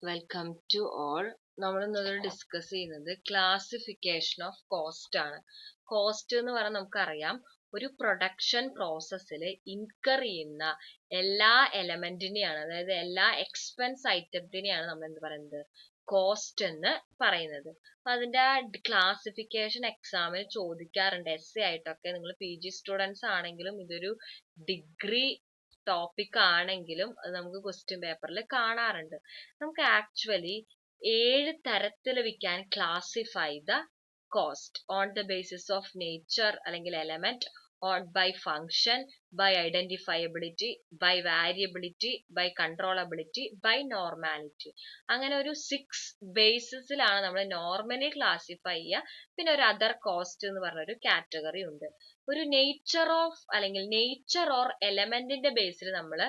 Welcome to all. നമ്മൾ ഇന്ന് discuss ചെയ്യുന്നത് ക്ലാസിഫിക്കേഷൻ ഓഫ് കോസ്റ്റ് ആണ്. കോസ്റ്റ് എന്ന് പറഞ്ഞാൽ നമുക്കറിയാം, ഒരു പ്രൊഡക്ഷൻ പ്രോസസ്സിൽ ഇൻകർ ചെയ്യുന്ന എല്ലാ എലമെന്റിനെയാണ്, അതായത് എല്ലാ എക്സ്പെൻസ് ഐറ്റത്തിനെയാണ് നമ്മൾ എന്ത് പറയുന്നത്, കോസ്റ്റ് എന്ന് പറയുന്നത്. അപ്പൊ അതിന്റെ ക്ലാസിഫിക്കേഷൻ എക്സാമിൽ ചോദിക്കാറുണ്ട്, എസ് ആയിട്ടൊക്കെ. നിങ്ങൾ PG സ്റ്റുഡൻസ് ആണെങ്കിലും ഇതൊരു ഡിഗ്രി ടോപ്പിക് ആണെങ്കിലും അത് നമുക്ക് ക്വസ്റ്റ്യൻ പേപ്പറിൽ കാണാറുണ്ട്. നമുക്ക് ആക്ച്വലി 7 തരത്തിൽ we can classify the cost on the basis of nature അല്ലെങ്കിൽ element, or by function, by identifiability, by variability, by controllability, by normality. അങ്ങനെ ഒരു 6 ബേസിസിലാണ് നമ്മൾ നോർമലി ക്ലാസിഫൈ ചെയ്യുക. പിന്നെ ഒരു അതർ കോസ്റ്റ് എന്ന് പറഞ്ഞ ഒരു കാറ്റഗറി ഉണ്ട്. ഒരു നേച്ചർ ഓഫ് അല്ലെങ്കിൽ നേച്ചർ ഓർ എലമെന്റിന്റെ ബേസിൽ നമ്മൾ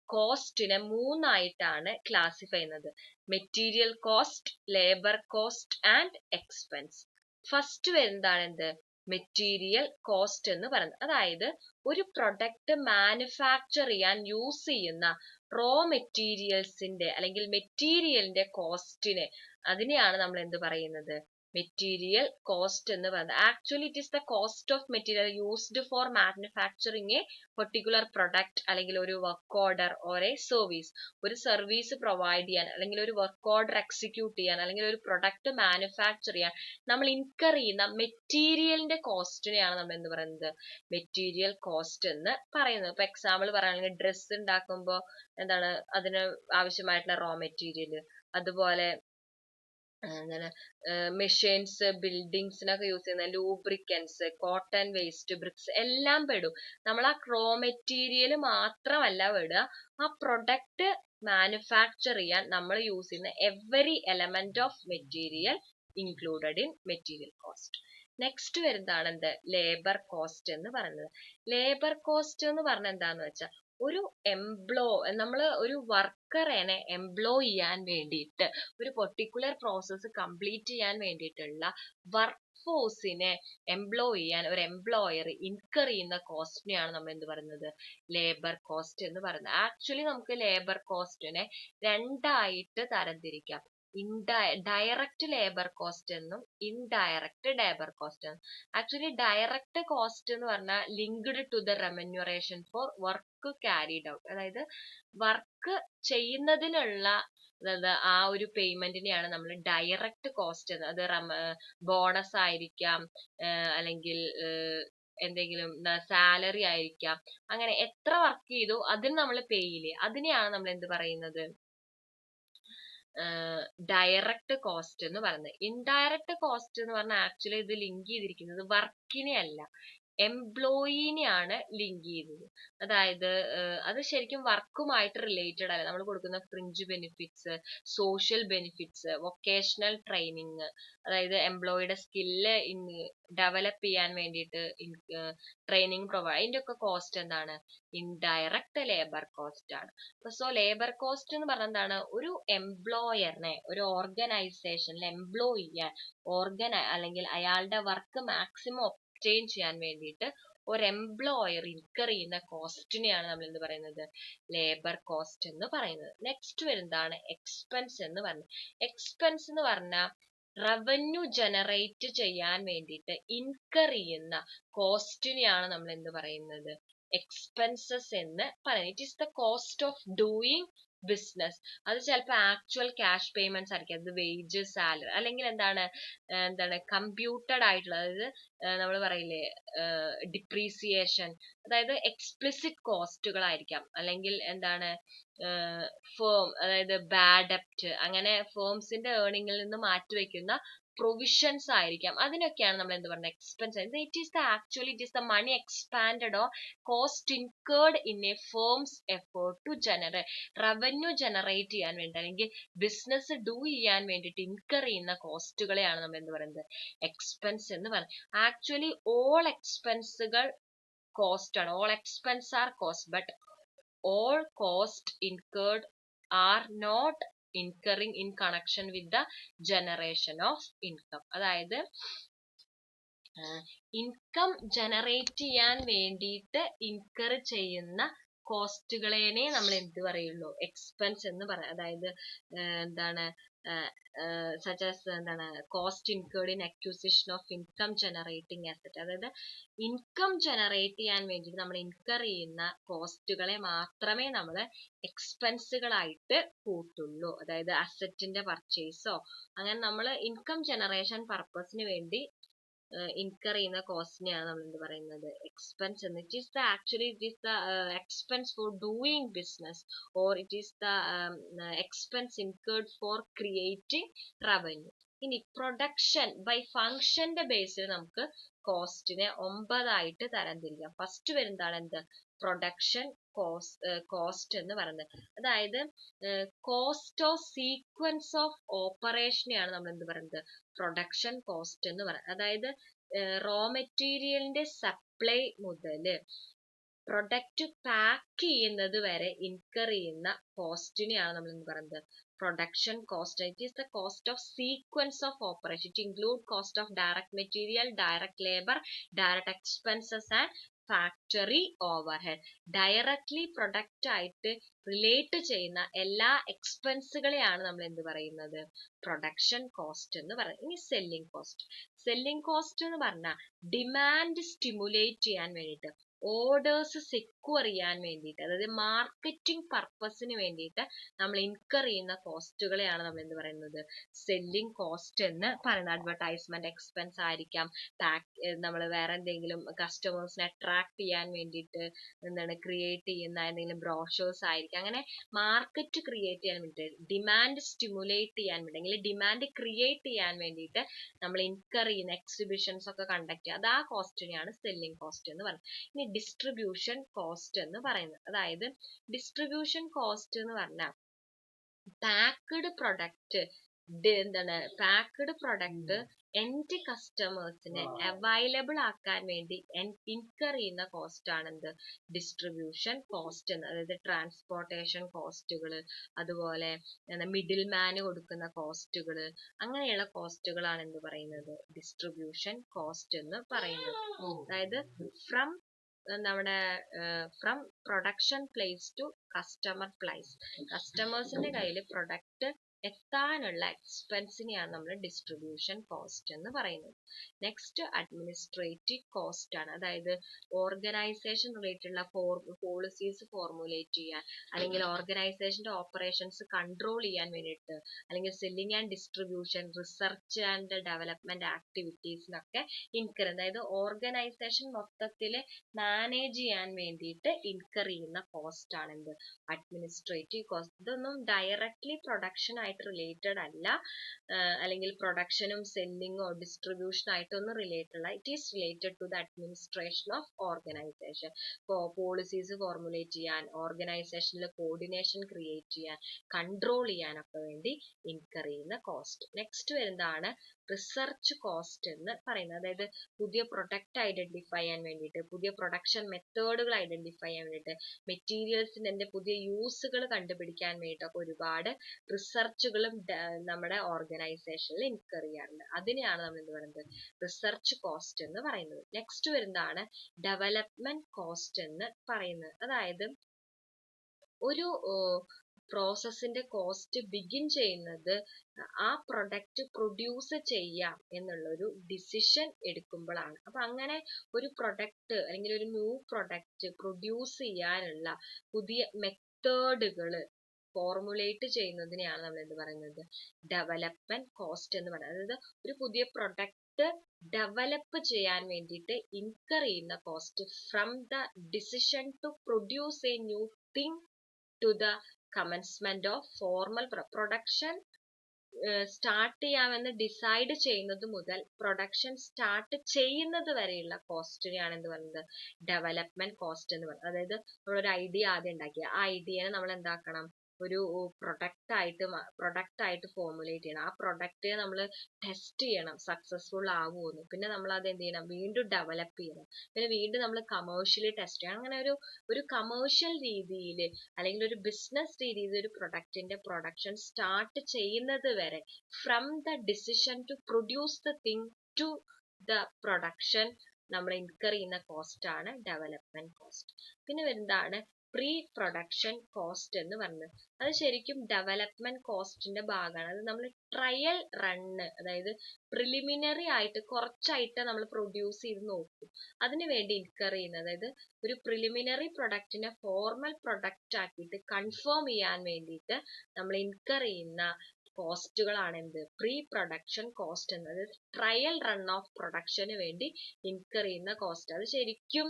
കോസ്റ്റിനെ 3 ആയിട്ടാണ് ക്ലാസിഫൈ ചെയ്യുന്നത്: material cost, labour cost and expense. First വരുന്നതാണ് എന്ത്, മെറ്റീരിയൽ കോസ്റ്റ് എന്ന് പറയുന്നത്. അതായത് ഒരു പ്രൊഡക്റ്റ് മാനുഫാക്ചർ ചെയ്യാൻ യൂസ് ചെയ്യുന്ന റോ മെറ്റീരിയൽസിന്റെ അല്ലെങ്കിൽ മെറ്റീരിയലിന്റെ കോസ്റ്റിനെ, അതിനെയാണ് നമ്മൾ എന്ത് പറയുന്നത്, മെറ്റീരിയൽ കോസ്റ്റ് എന്ന് പറയുന്നത്. Actually it is the cost of material used for manufacturing A particular product, അല്ലെങ്കിൽ ഒരു work order or A service. ഒരു സർവീസ് പ്രൊവൈഡ് ചെയ്യാൻ, അല്ലെങ്കിൽ ഒരു വർക്ക് ഓർഡർ എക്സിക്യൂട്ട് ചെയ്യാൻ, അല്ലെങ്കിൽ ഒരു പ്രൊഡക്റ്റ് മാനുഫാക്ചർ ചെയ്യാൻ നമ്മൾ ഇൻകർ ചെയ്യുന്ന മെറ്റീരിയലിന്റെ കോസ്റ്റിനെയാണ് നമ്മൾ എന്ത് പറയുന്നത്, മെറ്റീരിയൽ കോസ്റ്റ് എന്ന് പറയുന്നത്. ഇപ്പൊ എക്സാമ്പിൾ പറയുകയാണെങ്കിൽ ഡ്രസ്സ് ഉണ്ടാക്കുമ്പോൾ എന്താണ് അതിന് ആവശ്യമായിട്ടുള്ള റോ മെറ്റീരിയൽ, അതുപോലെ എന്താണ് മെഷീൻസ്, ബിൽഡിങ്സിനൊക്കെ യൂസ് ചെയ്യുന്ന ലൂബ്രിക്കൻസ്, കോട്ടൺ വേസ്റ്റ്, ബ്രിക്സ് എല്ലാം പെടും. നമ്മൾ ആ റോ മെറ്റീരിയൽ മാത്രമല്ല പെടുക, ആ പ്രൊഡക്റ്റ് മാനുഫാക്ചർ ചെയ്യാൻ നമ്മൾ യൂസ് ചെയ്യുന്ന every element of material included in material cost. Next വരുന്നതാണ് എന്ത്, ലേബർ കോസ്റ്റ് എന്ന് പറയുന്നത്. ലേബർ കോസ്റ്റ് എന്ന് പറഞ്ഞാൽ എന്താന്ന് വെച്ചാൽ, ഒരു നമ്മൾ ഒരു വർക്കറിനെ എംപ്ലോയ് ചെയ്യാൻ വേണ്ടിയിട്ട്, ഒരു പെർട്ടിക്കുലർ പ്രോസസ്സ് കംപ്ലീറ്റ് ചെയ്യാൻ വേണ്ടിയിട്ടുള്ള വർക്ക് ഫോഴ്സിനെ എംപ്ലോയ് ചെയ്യാൻ ഒരു എംപ്ലോയർ ഇൻകർ ചെയ്യുന്ന കോസ്റ്റിനെയാണ് നമ്മൾ എന്ത് പറയുന്നത്, ലേബർ കോസ്റ്റ് എന്ന് പറയുന്നത്. ആക്ച്വലി നമുക്ക് ലേബർ കോസ്റ്റിനെ രണ്ടായിട്ട് തരംതിരിക്കാം: ഡയറക്റ്റ് ലേബർ കോസ്റ്റ് എന്നും ഇൻഡയറക്റ്റ് ലേബർ കോസ്റ്റ് എന്നും. ആക്ച്വലി ഡയറക്റ്റ് കോസ്റ്റ് എന്ന് പറഞ്ഞാൽ linked to the remuneration for work carried out, അതായത് വർക്ക് ചെയ്യുന്നതിനുള്ള ആ ഒരു പേയ്മെന്റിനെയാണ് നമ്മൾ ഡയറക്റ്റ് കോസ്റ്റ് എന്ന്. അത് ബോണസ് ആയിരിക്കാം, അല്ലെങ്കിൽ എന്തെങ്കിലും സാലറി ആയിരിക്കാം, അങ്ങനെ എത്ര വർക്ക് ചെയ്തു അതിന് നമ്മൾ പേ ചെയ്യില്ലേ, അതിനെയാണ് നമ്മൾ എന്ത് പറയുന്നത്, ഡയറക്റ്റ് കോസ്റ്റ് എന്ന് പറയുന്നത്. ഇൻഡയറക്റ്റ് കോസ്റ്റ് എന്ന് പറഞ്ഞാൽ ആക്ച്വലി ഇത് ലിങ്ക് ചെയ്തിരിക്കുന്നത് വർക്കിനെ അല്ല, എംപ്ലോയിനെയാണ് ലിങ്ക് ചെയ്തത്. അതായത് അത് ശരിക്കും വർക്കുമായിട്ട് റിലേറ്റഡ് അല്ല. നമ്മൾ കൊടുക്കുന്ന fringe benefits, social benefits, vocational training, അതായത് എംപ്ലോയിയുടെ സ്കില്ല് ഡെവലപ്പ് ചെയ്യാൻ വേണ്ടിയിട്ട് ട്രെയിനിങ് പ്രൊവൈഡ്, അതിന്റെ ഒക്കെ കോസ്റ്റ് എന്താണ്, ഇൻഡയറക്റ്റ് ലേബർ കോസ്റ്റ് ആണ്. സോ ലേബർ കോസ്റ്റ് എന്ന് പറഞ്ഞാൽ എന്താണ്, ഒരു എംപ്ലോയറിനെ ഒരു ഓർഗനൈസേഷനിൽ എംപ്ലോയ് ചെയ്യാൻ, അല്ലെങ്കിൽ അയാളുടെ വർക്ക് മാക്സിമം ഒബ്റ്റെയിൻ ചെയ്യാൻ വേണ്ടിയിട്ട് ഒരു എംപ്ലോയർ ഇൻകർ ചെയ്യുന്ന കോസ്റ്റിനെയാണ് നമ്മൾ എന്ത് പറയുന്നത്, ലേബർ കോസ്റ്റ് എന്ന് പറയുന്നത്. നെക്സ്റ്റ് വരുന്നതാണ് എക്സ്പെൻസ് എന്ന് പറയുന്നത്. എക്സ്പെൻസ് എന്ന് പറഞ്ഞാൽ റവന്യൂ ജനറേറ്റ് ചെയ്യാൻ വേണ്ടിയിട്ട് ഇൻകർ ചെയ്യുന്ന കോസ്റ്റിനെയാണ് നമ്മൾ എന്ത് പറയുന്നത്, എക്സ്പെൻസസ് എന്ന് പറയുന്നത്. It is the cost of doing business. അത് ചിലപ്പോൾ ആക്ച്വൽ ക്യാഷ് പേയ്മെന്റ്സ് ആയിരിക്കും, അത് വേജ്, സാലറി, അല്ലെങ്കിൽ എന്താണ് കമ്പ്യൂട്ടഡ് ആയിട്ടുള്ള, അതായത് നമ്മൾ പറയില്ലേ ഡിപ്രീസിയേഷൻ, അതായത് എക്സ്പ്ലിസിറ്റ് കോസ്റ്റുകളായിരിക്കാം, അല്ലെങ്കിൽ എന്താണ് ഫേം, അതായത് ബാഡ് ഡെപ്റ്റ്, അങ്ങനെ ഫേംസിന്റെ ഏർണിംഗിൽ നിന്ന് മാറ്റിവെക്കുന്ന പ്രൊവിഷൻസ് ആയിരിക്കാം. അതിനൊക്കെയാണ് നമ്മൾ എന്ത് പറയുന്നത്, expense. It is the money expanded or cost incurred in a firm's effort to generate revenue generate ചെയ്യാൻ വേണ്ടി, അല്ലെങ്കിൽ ബിസിനസ് ഡൂ ചെയ്യാൻ വേണ്ടിയിട്ട് ഇൻകർ ചെയ്യുന്ന കോസ്റ്റുകളെയാണ് നമ്മൾ എന്ത് പറയുന്നത്, എക്സ്പെൻസ് എന്ന് പറയുന്നത്. ആക്ച്വലി ഓൾ എക്സ്പെൻസുകൾ കോസ്റ്റ് ആണ്. All expense are cost, but all cost incurred are not incurring in connection with the generation of income. അതായത് ഇൻകം ജനറേറ്റ് ചെയ്യാൻ വേണ്ടിയിട്ട് ഇൻകർ ചെയ്യുന്ന കോസ്റ്റുകളേനെ നമ്മൾ എന്ത് പറയുള്ളൂ, എക്സ്പെൻസ് എന്ന് പറയാം. അതായത് എന്താണ് such as എന്താണ് cost incurred in acquisition of income generating asset. അതായത് ഇൻകം ജനറേറ്റ് ചെയ്യാൻ വേണ്ടിയിട്ട് നമ്മൾ ഇൻകർ ചെയ്യുന്ന കോസ്റ്റുകളെ മാത്രമേ നമ്മൾ എക്സ്പെൻസുകളായിട്ട് കൂട്ടുള്ളൂ. അതായത് അസറ്റിന്റെ പർച്ചേസോ അങ്ങനെ നമ്മൾ ഇൻകം ജനറേഷൻ പർപ്പസിന് വേണ്ടി ഇൻകർ ചെയ്യുന്ന കോസ്റ്റിനെയാണ് നമ്മൾ എന്ത് പറയുന്നത്, എക്സ്പെൻസ് എന്ന്. It is the expense four doing business or it is the expense incurred four creating revenue. ഇനി പ്രൊഡക്ഷൻ ബൈ ഫംഗ്ഷന്റെ ബേസിൽ നമുക്ക് കോസ്റ്റിനെ 9 ആയിട്ട് തരംതിരിക്കാം. ഫസ്റ്റ് വരുന്നതാണ് എന്ത്, പ്രൊഡക്ഷൻ കോസ്റ്റ് എന്ന് പറയുന്നത്. അതായത് കോസ്റ്റ് ഓഫ് സീക്വൻസ് ഓഫ് ഓപ്പറേഷനെയാണ് നമ്മൾ എന്ത് പറയുന്നത്, പ്രൊഡക്ഷൻ കോസ്റ്റ് എന്ന് പറയുന്നത്. അതായത് റോ മെറ്റീരിയലിന്റെ സപ്ലൈ മുതൽ പ്രൊഡക്റ്റ് പാക്ക് ചെയ്യുന്നത് വരെ ഇൻകർ ചെയ്യുന്ന കോസ്റ്റിനെയാണ് നമ്മൾ എന്ത് പറയുന്നത്, production cost. It is the cost of sequence of operation. It include cost of direct material, direct labour, direct expenses and factory overhead. Directly product ആയിട്ട് റിലേറ്റ് ചെയ്യുന്ന എല്ലാ എക്സ്പെൻസുകളെയാണ് നമ്മൾ എന്ത് പറയുന്നത്, പ്രൊഡക്ഷൻ കോസ്റ്റ് എന്ന് പറയുന്നത്. ഇനി സെല്ലിംഗ് കോസ്റ്റ്. സെല്ലിംഗ് കോസ്റ്റ് എന്ന് പറഞ്ഞാൽ ഡിമാൻഡ് സ്റ്റിമുലേറ്റ് ചെയ്യാൻ വേണ്ടിയിട്ട്, ഓർഡേഴ്സ് സെക്യൂർ ചെയ്യാൻ വേണ്ടിയിട്ട്, അതായത് മാർക്കറ്റിംഗ് പർപ്പസിന് വേണ്ടിയിട്ട് നമ്മൾ ഇൻകർ ചെയ്യുന്ന കോസ്റ്റുകളെയാണ് നമ്മൾ എന്ത് പറയുന്നത്, സെല്ലിംഗ് കോസ്റ്റ് എന്ന് പറയുന്നത്. അഡ്വർടൈസ്മെന്റ് എക്സ്പെൻസ് ആയിരിക്കാം, നമ്മൾ വേറെ എന്തെങ്കിലും കസ്റ്റമേഴ്സിനെ അട്രാക്ട് ചെയ്യാൻ വേണ്ടിയിട്ട് എന്താണ് ക്രിയേറ്റ് ചെയ്യുന്ന എന്തെങ്കിലും ബ്രോഷേഴ്സ് ആയിരിക്കാം. അങ്ങനെ മാർക്കറ്റ് ക്രിയേറ്റ് ചെയ്യാൻ വേണ്ടിയിട്ട്, ഡിമാൻഡ് സ്റ്റിമുലേറ്റ് ചെയ്യാൻ വേണ്ടി, അല്ലെങ്കിൽ ഡിമാൻഡ് ക്രിയേറ്റ് ചെയ്യാൻ വേണ്ടിയിട്ട് നമ്മൾ ഇൻകർ ചെയ്യുന്ന എക്സിബിഷൻസ് ഒക്കെ കണ്ടക്ട് ചെയ്യുക, അത് ആ കോസ്റ്റിനെയാണ് സെല്ലിംഗ് കോസ്റ്റ് എന്ന് പറയുന്നത്. ഇനി ഡിസ്ട്രിബ്യൂഷൻ കോസ്റ്റ് എന്ന് പറയുന്നത്. അതായത് ഡിസ്ട്രിബ്യൂഷൻ കോസ്റ്റ് എന്ന് പറഞ്ഞാൽ പാക്ക്ഡ് പ്രൊഡക്റ്റ് എൻഡ് കസ്റ്റമേഴ്സിന് അവൈലബിൾ ആക്കാൻ വേണ്ടി ഇൻകർ ചെയ്യുന്ന കോസ്റ്റ് ആണ് എന്ത്, ഡിസ്ട്രിബ്യൂഷൻ കോസ്റ്റ് എന്ന്. അതായത് ട്രാൻസ്പോർട്ടേഷൻ കോസ്റ്റുകൾ, അതുപോലെ മിഡിൽ മാന് കൊടുക്കുന്ന കോസ്റ്റുകൾ, അങ്ങനെയുള്ള കോസ്റ്റുകളാണ് എന്ത് പറയുന്നത്, ഡിസ്ട്രിബ്യൂഷൻ കോസ്റ്റ് എന്ന് പറയുന്നത്. അതായത് from production place to customer place, കസ്റ്റമേഴ്സിന്റെ കയ്യിൽ പ്രൊഡക്റ്റ് എത്താനുള്ള എക്സ്പെൻസിനെയാണ് നമ്മൾ ഡിസ്ട്രിബ്യൂഷൻ കോസ്റ്റ് എന്ന് പറയുന്നത്. നെക്സ്റ്റ് അഡ്മിനിസ്ട്രേറ്റീവ് കോസ്റ്റ് ആണ്. അതായത് ഓർഗനൈസേഷൻ റിലേറ്റഡ് ഉള്ള പോളിസീസ് ഫോർമുലേറ്റ് ചെയ്യാൻ, അല്ലെങ്കിൽ ഓർഗനൈസേഷന്റെ ഓപ്പറേഷൻസ് കൺട്രോൾ ചെയ്യാൻ വേണ്ടിയിട്ട്, അല്ലെങ്കിൽ selling and distribution, research and development ആക്ടിവിറ്റീസിനൊക്കെ ഇൻകർ, അതായത് ഓർഗനൈസേഷൻ മൊത്തത്തിൽ മാനേജ് ചെയ്യാൻ വേണ്ടിയിട്ട് ഇൻകർ ചെയ്യുന്ന കോസ്റ്റ് ആണ് എന്ത്, അഡ്മിനിസ്ട്രേറ്റീവ് കോസ്റ്റ്. ഇതൊന്നും ഡയറക്ട്ലി പ്രൊഡക്ഷൻ ആയിട്ട് റിലേറ്റഡ് അല്ല, അല്ലെങ്കിൽ പ്രൊഡക്ഷനും സെല്ലിങ്ങോ ഡിസ്ട്രിബ്യൂഷൻ ആയിട്ടൊന്നും റിലേറ്റഡ് അല്ല. It is related to the administration of organization. Policies formulate ചെയ്യാൻ, ഓർഗനൈസേഷനിൽ കോർഡിനേഷൻ ക്രിയേറ്റ് ചെയ്യാൻ, കൺട്രോൾ ചെയ്യാനൊക്കെ വേണ്ടി ഇൻകർ ചെയ്യുന്ന കോസ്റ്റ്. നെക്സ്റ്റ് വരുന്നതാണ് റിസർച്ച് കോസ്റ്റ് എന്ന് പറയുന്നത്. അതായത് പുതിയ പ്രൊഡക്റ്റ് ഐഡന്റിഫൈ ചെയ്യാൻ വേണ്ടിയിട്ട്, പുതിയ പ്രൊഡക്ഷൻ മെത്തേഡുകൾ ഐഡന്റിഫൈ ചെയ്യാൻ വേണ്ടിയിട്ട്, മെറ്റീരിയൽസിന്റെ പുതിയ യൂസുകൾ കണ്ടുപിടിക്കാൻ വേണ്ടിയിട്ടൊക്കെ ഒരുപാട് റിസർച്ചുകളും നമ്മുടെ ഓർഗനൈസേഷനിൽ ഇൻകർ ചെയ്യാറുണ്ട്. അതിനെയാണ് നമ്മൾ എന്ത് പറയുന്നത്, റിസർച്ച് കോസ്റ്റ് എന്ന് പറയുന്നത്. നെക്സ്റ്റ് വരുന്നതാണ് ഡെവലപ്മെന്റ് കോസ്റ്റ് എന്ന് പറയുന്നത്. അതായത് ഒരു പ്രോസസ്സിന്റെ കോസ്റ്റ് ബിഗിൻ ചെയ്യുന്നത് ആ പ്രൊഡക്റ്റ് പ്രൊഡ്യൂസ് ചെയ്യാം എന്നുള്ള ഒരു ഡിസിഷൻ എടുക്കുമ്പോഴാണ്. അപ്പൊ അങ്ങനെ ഒരു പ്രൊഡക്റ്റ് അല്ലെങ്കിൽ ഒരു ന്യൂ പ്രൊഡക്റ്റ് പ്രൊഡ്യൂസ് ചെയ്യാനുള്ള പുതിയ മെത്തേഡുകൾ ഫോർമുലേറ്റ് ചെയ്യുന്നതിനെയാണ് നമ്മൾ എന്ത് പറയുന്നത്, ഡെവലപ്മെന്റ് കോസ്റ്റ് എന്ന് പറയുന്നത്. അതായത് ഒരു പുതിയ പ്രൊഡക്റ്റ് ഡെവലപ്പ് ചെയ്യാൻ വേണ്ടിയിട്ട് ഇൻകർ ചെയ്യുന്ന cost from the decision to produce a new thing to the commencement of formal production start ചെയ്യാമെന്ന് ഡിസൈഡ് ചെയ്യുന്നത് മുതൽ പ്രൊഡക്ഷൻ സ്റ്റാർട്ട് ചെയ്യുന്നത് വരെയുള്ള കോസ്റ്റിനെയാണ് എന്ത് പറയുന്നത്, ഡെവലപ്മെന്റ് കോസ്റ്റ് എന്ന് പറയുന്നത്. അതായത് നമ്മളൊരു ഐഡിയ ആദ്യം ഉണ്ടാക്കി, ആ ഐഡിയനെ നമ്മൾ എന്താക്കണം, ഒരു പ്രൊഡക്റ്റ് ആയിട്ട് ഫോർമുലേറ്റ് ചെയ്യണം. ആ പ്രൊഡക്റ്റ് നമ്മൾ ടെസ്റ്റ് ചെയ്യണം സക്സസ്ഫുൾ ആവുമെന്ന്. പിന്നെ നമ്മൾ അത് എന്ത് ചെയ്യണം, വീണ്ടും ഡെവലപ്പ് ചെയ്യണം. പിന്നെ വീണ്ടും നമ്മൾ കമേഴ്ഷ്യലി ടെസ്റ്റ് ചെയ്യണം. അങ്ങനെ ഒരു കമേഴ്ഷ്യൽ രീതിയിൽ അല്ലെങ്കിൽ ഒരു ബിസിനസ് രീതിയിൽ ഒരു പ്രൊഡക്റ്റിന്റെ പ്രൊഡക്ഷൻ സ്റ്റാർട്ട് ചെയ്യുന്നത് വരെ from the decision to produce the thing to the production നമ്മൾ ഇൻകർ ചെയ്യുന്ന കോസ്റ്റ് ആണ് ഡെവലപ്മെന്റ് കോസ്റ്റ്. പിന്നെ വരുന്നതാണ് പ്രീ പ്രൊഡക്ഷൻ കോസ്റ്റ് എന്ന് പറയുന്നത്. അത് ശരിക്കും ഡെവലപ്മെന്റ് കോസ്റ്റിന്റെ ഭാഗമാണ്. അത് നമ്മൾ ട്രയൽ റണ്ണ്, അതായത് പ്രിലിമിനറി ആയിട്ട് കുറച്ചായിട്ട് നമ്മൾ പ്രൊഡ്യൂസ് ചെയ്ത് നോക്കും, അതിനു വേണ്ടി ഇൻകർ ചെയ്യുന്നത്. അതായത് ഒരു പ്രിലിമിനറി പ്രൊഡക്റ്റിനെ ഫോർമൽ പ്രൊഡക്റ്റ് ആക്കിയിട്ട് കൺഫേം ചെയ്യാൻ വേണ്ടിയിട്ട് നമ്മൾ ഇൻകർ ചെയ്യുന്ന കോസ്റ്റുകളാണ് എന്ത്, പ്രീ പ്രൊഡക്ഷൻ കോസ്റ്റ് എന്നത്. ട്രയൽ റൺ ഓഫ് പ്രൊഡക്ഷന് വേണ്ടി ഇൻകർ ചെയ്യുന്ന കോസ്റ്റ്. അത് ശരിക്കും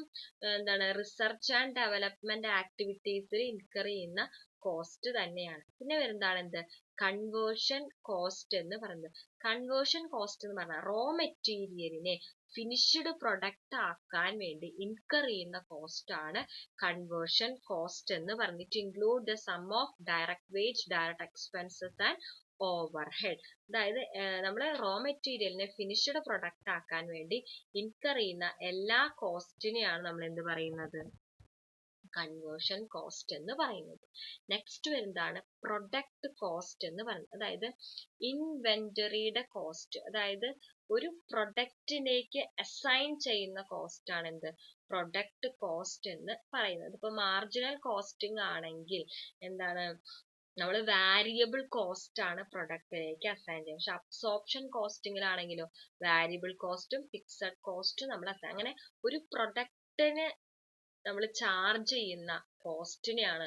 എന്താണ്, റിസർച്ച് ആൻഡ് ഡെവലപ്മെന്റ് ആക്ടിവിറ്റീസിൽ ഇൻകർ ചെയ്യുന്ന കോസ്റ്റ് തന്നെയാണ്. പിന്നെ വരുന്നതാണ് എന്ത്, കൺവേർഷൻ കോസ്റ്റ് എന്ന് പറയുന്നത്. കൺവേർഷൻ കോസ്റ്റ് എന്ന് പറഞ്ഞാൽ റോ മെറ്റീരിയലിനെ ഫിനിഷ്ഡ് പ്രൊഡക്റ്റ് ആക്കാൻ വേണ്ടി ഇൻകർ ചെയ്യുന്ന കോസ്റ്റ് ആണ് കൺവേർഷൻ കോസ്റ്റ് എന്ന് പറഞ്ഞിട്ട്. Include the sum of direct wage, direct expenses and over head. അതായത് നമ്മൾ റോ മെറ്റീരിയലിനെ ഫിനിഷ്ഡ് പ്രൊഡക്റ്റ് ആക്കാൻ വേണ്ടി ഇൻകർ ചെയ്യുന്ന എല്ലാ കോസ്റ്റിനെയാണ് നമ്മൾ എന്ത് പറയുന്നത്, കൺവേർഷൻ കോസ്റ്റ് എന്ന് പറയുന്നത്. നെക്സ്റ്റ് വരുന്നതാണ് പ്രൊഡക്റ്റ് കോസ്റ്റ് എന്ന് പറയുന്നത്. അതായത് ഇൻവെന്ററിയുടെ കോസ്റ്റ്, അതായത് ഒരു പ്രൊഡക്റ്റിലേക്ക് അസൈൻ ചെയ്യുന്ന കോസ്റ്റ് ആണ് എന്ത്, പ്രൊഡക്റ്റ് കോസ്റ്റ് എന്ന് പറയുന്നത്. ഇപ്പൊ മാർജിനൽ കോസ്റ്റിംഗ് ആണെങ്കിൽ എന്താണ്, നമ്മൾ വാരിയബിൾ കോസ്റ്റ് ആണ് പ്രൊഡക്റ്റിലേക്ക് അസൈൻ ചെയ്യുന്നത്. പക്ഷെ അബ്സോർപ്ഷൻ കോസ്റ്റിംഗിലാണെങ്കിലോ വാരിയബിൾ കോസ്റ്റും ഫിക്സഡ് കോസ്റ്റും നമ്മൾ അസൈൻ, അങ്ങനെ ഒരു പ്രൊഡക്റ്റിന് നമ്മൾ ചാർജ് ചെയ്യുന്ന കോസ്റ്റിനെയാണ്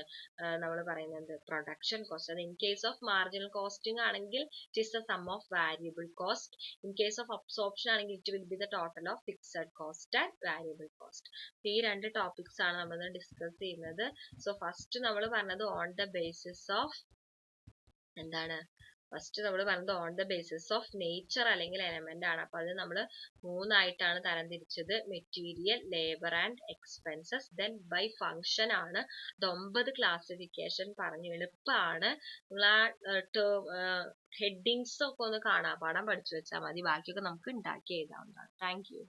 നമ്മൾ പറയുന്നത് പ്രൊഡക്ഷൻ കോസ്റ്റ്. അത് in case of marginal costing ആണെങ്കിൽ it is the sum of variable cost. In case of absorption ആണെങ്കിൽ it will be the total of fixed cost and variable cost. ഈ രണ്ട് ടോപ്പിക്സ് ആണ് നമ്മൾ ഡിസ്കസ് ചെയ്യുന്നത്. So first നമ്മൾ പറഞ്ഞത് on the basis of എന്താണ്, ഫസ്റ്റ് നമ്മൾ പറഞ്ഞത് on the basis of nature അല്ലെങ്കിൽ എലമെന്റ് ആണ്. അപ്പൊ അത് നമ്മൾ മൂന്നായിട്ടാണ് തരംതിരിച്ചത്, material, labour and expenses. Then by function ആണ്. ഇത് 9 ക്ലാസിഫിക്കേഷൻ പറഞ്ഞു, എളുപ്പമാണ്. നിങ്ങൾ ആ ഹെഡിങ്സ് ഒക്കെ ഒന്ന് കാണാപാഠം പഠിച്ചു വെച്ചാൽ മതി, ബാക്കിയൊക്കെ നമുക്ക് ഉണ്ടാക്കി എഴുതാവുന്നതാണ്. Thank you.